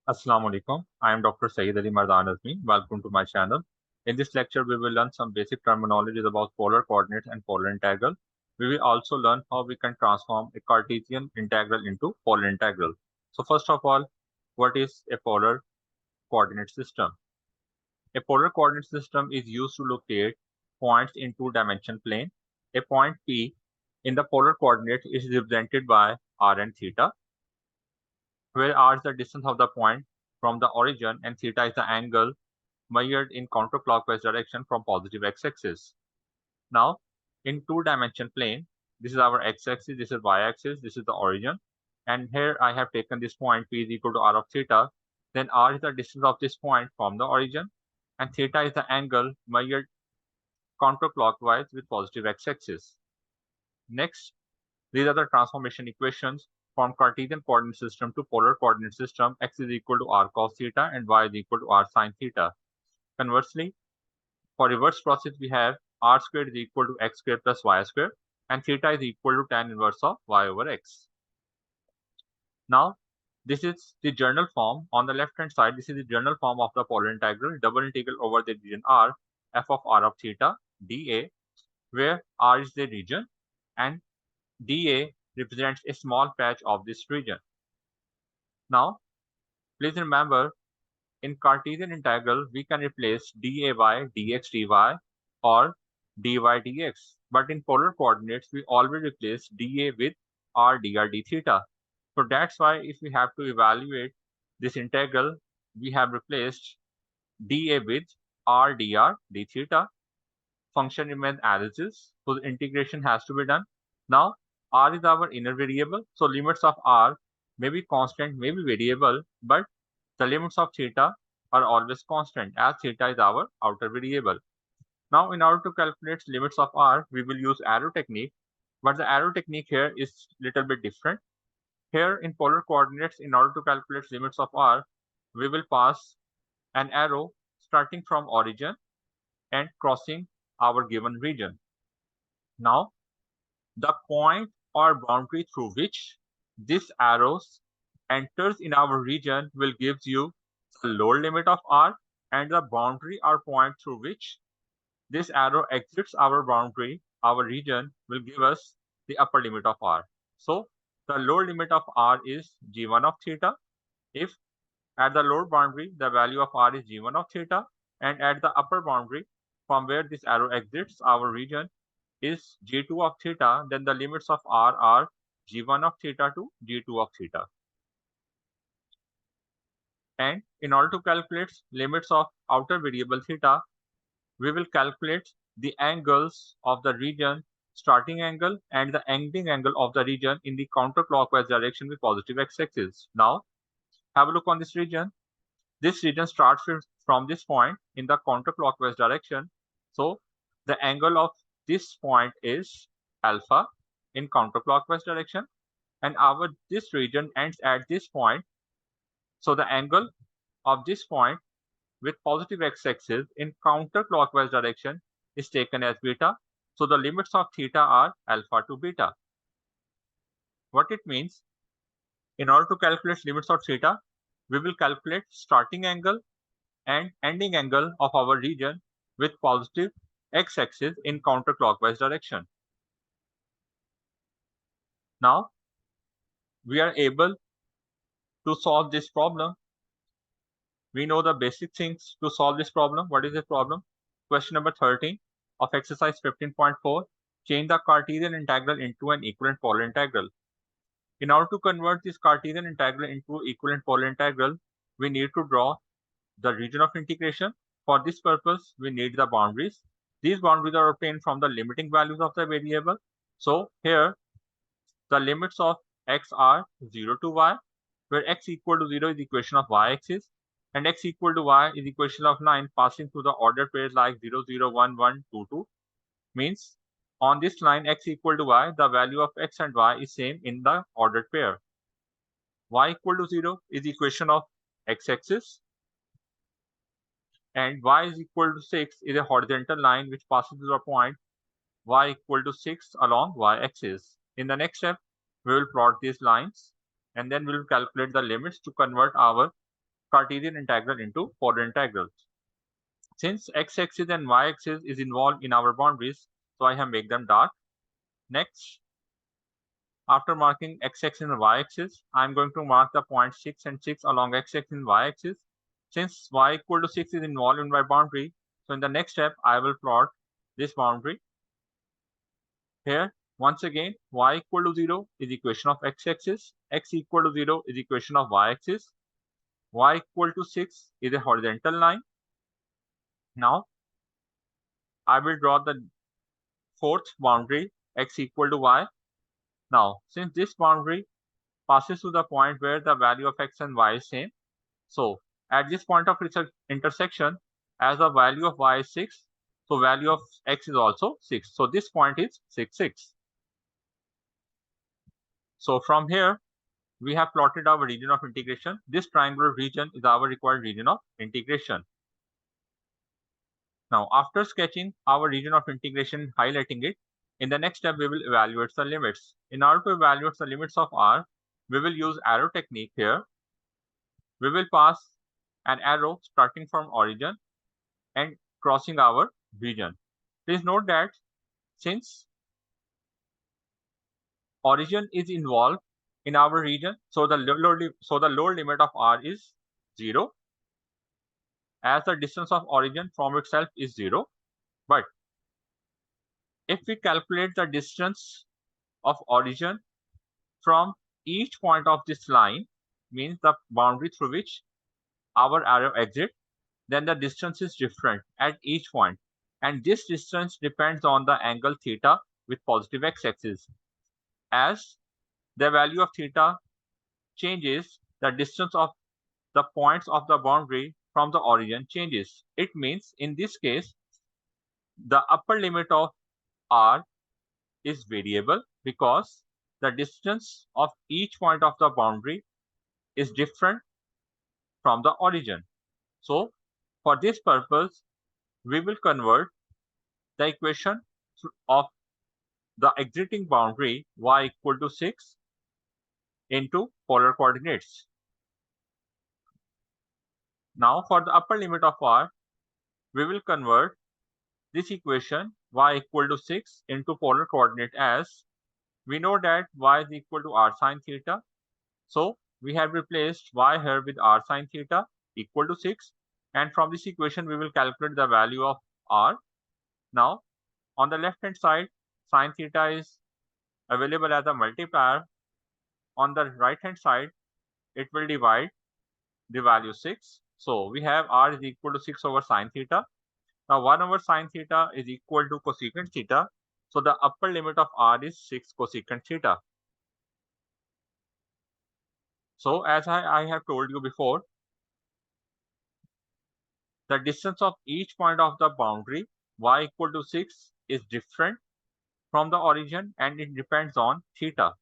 Assalamu alaikum. I am Dr. 𝐒𝐤𝐴𝐧. Welcome to my channel. In this lecture, we will learn some basic terminologies about polar coordinates and polar integral. We will also learn how we can transform a Cartesian integral into polar integral. So first of all, what is a polar coordinate system? A polar coordinate system is used to locate points in two-dimensional plane. A point P in the polar coordinate is represented by r and theta, where r is the distance of the point from the origin and theta is the angle measured in counterclockwise direction from positive x-axis. Now, in two-dimensional plane, this is our x-axis, this is y-axis, this is the origin, and here I have taken this point P is equal to r of theta. Then r is the distance of this point from the origin, and theta is the angle measured counterclockwise with positive x-axis. Next, these are the transformation equations from Cartesian coordinate system to polar coordinate system. X is equal to r cos theta and y is equal to r sin theta. Conversely, for reverse process, we have r squared is equal to x squared plus y squared, and theta is equal to tan inverse of y over x. Now, this is the general form. On the left-hand side, this is the general form of the polar integral, double integral over the region r, f of r of theta, dA, where r is the region, and dA represents a small patch of this region. Now, please remember, in Cartesian integral, we can replace dA by dx dy or dy dx. But in polar coordinates, we always replace dA with r dr d theta. So that's why if we have to evaluate this integral, we have replaced dA with r dr d theta. Function remains as it is, so the integration has to be done. Now, r is our inner variable, so limits of r may be constant, may be variable, but the limits of theta are always constant, as theta is our outer variable. Now, in order to calculate limits of r, we will use arrow technique, but the arrow technique here is little bit different. Here in polar coordinates, in order to calculate limits of r, we will pass an arrow starting from origin and crossing our given region. Now, the point or boundary through which this arrow enters in our region will give you the lower limit of r, and the boundary or point through which this arrow exits our boundary, our region, will give us the upper limit of r. So the lower limit of r is g1 of theta. If at the lower boundary the value of r is g1 of theta, and at the upper boundary from where this arrow exits our region is g2 of theta, then the limits of r are g1 of theta to g2 of theta. And in order to calculate limits of outer variable theta, we will calculate the angles of the region, starting angle and the ending angle of the region in the counterclockwise direction with positive x-axis. Now, have a look on this region. This region starts from this point in the counterclockwise direction. So, the angle of this point is alpha in counterclockwise direction, and this region ends at this point. So, the angle of this point with positive x-axis in counterclockwise direction is taken as beta. So the limits of theta are alpha to beta. What it means, in order to calculate limits of theta, we will calculate starting angle and ending angle of our region with positive x-axis in counterclockwise direction. Now, we are able to solve this problem. We know the basic things to solve this problem. What is the problem? Question number 13 of exercise 15.4. Change the Cartesian integral into an equivalent polar integral. In order to convert this Cartesian integral into equivalent polar integral, we need to draw the region of integration. For this purpose, we need the boundaries. These boundaries are obtained from the limiting values of the variable. So here, the limits of x are 0 to y, where x equal to 0 is the equation of y-axis, and x equal to y is equation of 9 passing through the ordered pairs like 0, 0, 1, 1, 2, 2. Means on this line x equal to y, the value of x and y is same in the ordered pair. Y equal to 0 is the equation of x-axis, and y is equal to 6 is a horizontal line which passes through the point y equal to 6 along y-axis. In the next step, we will plot these lines, and then we will calculate the limits to convert our Cartesian integral into polar integrals. Since x-axis and y-axis is involved in our boundaries, so I have made them dark. Next, after marking x-axis and y-axis, I am going to mark the points 6 and 6 along x-axis and y-axis. Since y equal to 6 is involved in my boundary, so in the next step, I will plot this boundary. Here, once again, y equal to 0 is equation of x-axis, x equal to 0 is equation of y-axis, y equal to 6 is a horizontal line. Now, I will draw the fourth boundary, x equal to y. Now, since this boundary passes to the point where the value of x and y is same, so at this point of intersection, as the value of y is 6, so value of x is also 6. So this point is 6, 6. So from here, we have plotted our region of integration. This triangular region is our required region of integration. Now, after sketching our region of integration, highlighting it, in the next step, we will evaluate the limits. In order to evaluate the limits of R, we will use arrow technique here. We will pass an arrow starting from origin and crossing our region. Please note that since origin is involved in our region, so the lower limit of R is 0, as the distance of origin from itself is 0. But if we calculate the distance of origin from each point of this line, means the boundary through which our arrow exits, then the distance is different at each point. And this distance depends on the angle theta with positive x-axis. As the value of theta changes, the distance of the points of the boundary from the origin changes. It means in this case, the upper limit of R is variable because the distance of each point of the boundary is different from the origin. So for this purpose, we will convert the equation of the exiting boundary y equal to 6 into polar coordinates. Now for the upper limit of R, we will convert this equation y equal to 6 into polar coordinate, as we know that y is equal to r sine theta. So we have replaced y here with r sine theta equal to 6. And from this equation, we will calculate the value of r. Now, on the left hand side, sine theta is available as a multiplier. On the right hand side, it will divide the value 6. So we have r is equal to 6 over sine theta. Now 1 over sine theta is equal to cosecant theta. So the upper limit of r is 6 cosecant theta. So as I have told you before, the distance of each point of the boundary y equal to 6 is different from the origin, and it depends on theta.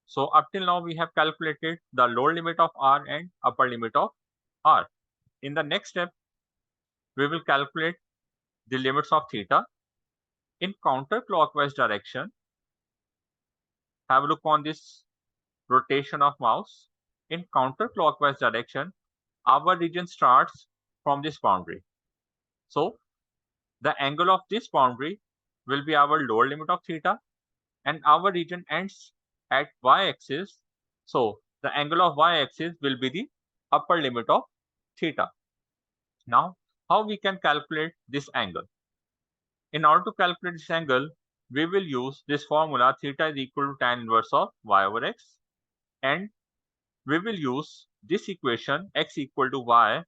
So up till now, we have calculated the lower limit of r and upper limit of r. In the next step, we will calculate the limits of theta in counterclockwise direction. Have a look on this rotation of mouse. In counterclockwise direction, our region starts from this boundary. So the angle of this boundary will be our lower limit of theta, and our region ends at y-axis. So the angle of y-axis will be the upper limit of theta. Now, how we can calculate this angle? In order to calculate this angle, we will use this formula theta is equal to tan inverse of y over x, and we will use this equation x equal to y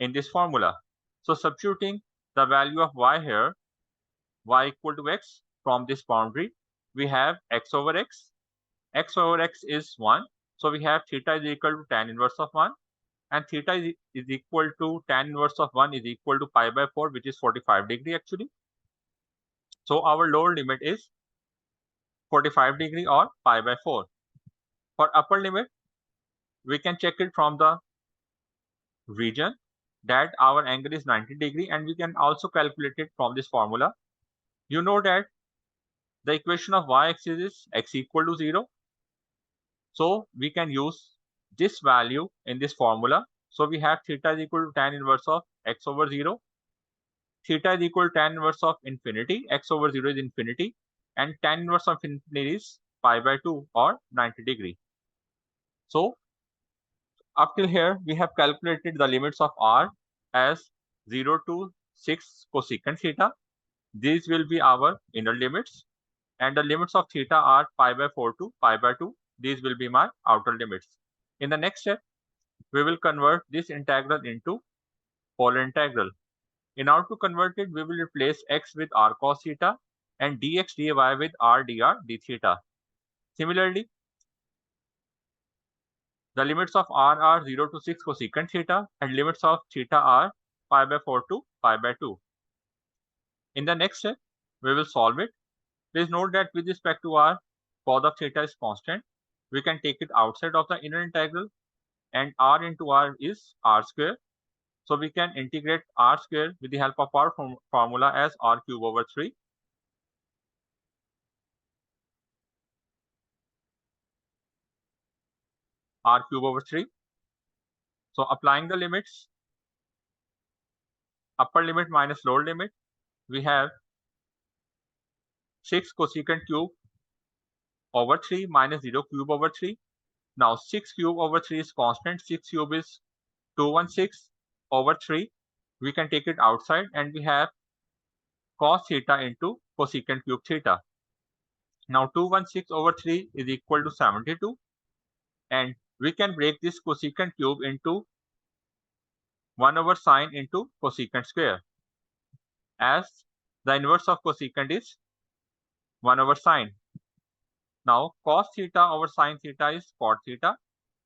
in this formula. So substituting the value of y here, y equal to x from this boundary, we have x over x. X over x is 1. So we have theta is equal to tan inverse of 1. And theta is equal to tan inverse of 1 is equal to pi by 4, which is 45 degree actually. So our lower limit is 45 degree or pi by 4. For upper limit, we can check it from the region that our angle is 90 degree, and we can also calculate it from this formula. You know that the equation of y-axis is x equal to 0. So we can use this value in this formula. So we have theta is equal to tan inverse of x over 0. Theta is equal to tan inverse of infinity. X over 0 is infinity. And tan inverse of infinity is pi by 2 or 90 degree. So up till here, we have calculated the limits of r as 0 to 6 cosecant theta. These will be our inner limits. And the limits of theta are pi by 4 to pi by 2. These will be my outer limits. In the next step, we will convert this integral into polar integral. In order to convert it, we will replace x with r cos theta and dx dy with r dr d theta. Similarly, the limits of r are 0 to 6 cosecant theta and limits of theta are pi by 4 to pi by 2. In the next step, we will solve it. Please note that with respect to r, cos of theta is constant. We can take it outside of the inner integral, and r into r is r square. So we can integrate r square with the help of our formula as r cube over 3. R cube over 3. So applying the limits, upper limit minus lower limit, we have 6 cosecant cube over 3 minus 0 cube over 3. Now 6 cube over 3 is constant. 6 cube is 216 over 3. We can take it outside and we have cos theta into cosecant cube theta. Now 216 over 3 is equal to 72. And we can break this cosecant cube into 1 over sine into cosecant square, as the inverse of cosecant is 1 over sine. Now cos theta over sine theta is cot theta,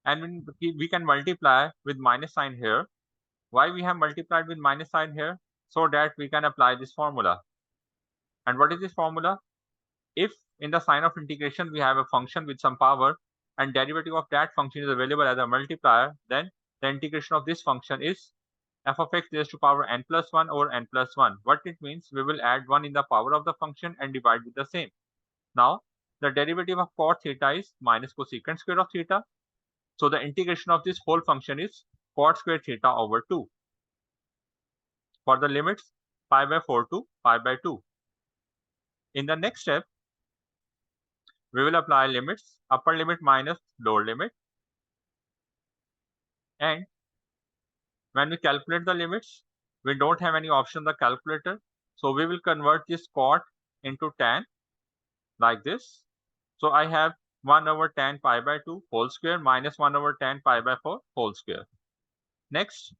and we can multiply with minus sign here. Why we have multiplied with minus sign here? So that we can apply this formula. And what is this formula? If in the sign of integration we have a function with some power and derivative of that function is available as a multiplier, then the integration of this function is f of x raised to power n plus 1 over n plus 1. What it means, we will add 1 in the power of the function and divide with the same. Now, the derivative of cot theta is minus cosecant square of theta. So the integration of this whole function is cot square theta over 2. For the limits pi by 4 to pi by 2. In the next step, we will apply limits, upper limit minus lower limit. And when we calculate the limits, we don't have any option in the calculator. So we will convert this cot into tan like this. So I have 1 over tan pi by 2 whole square minus 1 over tan pi by 4 whole square. Next,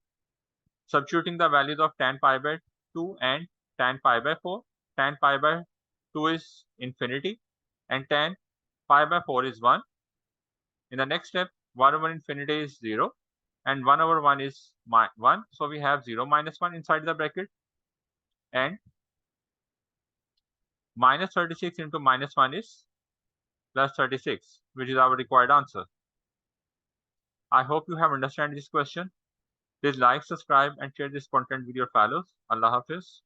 substituting the values of tan pi by 2 and tan pi by 4. Tan pi by 2 is infinity and tan pi by 4 is 1. In the next step, 1 over infinity is 0 and 1 over 1 is 1. So we have 0 minus 1 inside the bracket, and minus 36 into minus 1 is plus 36, which is our required answer. I hope you have understood this question. Please like, subscribe and share this content with your fellows. Allah Hafiz.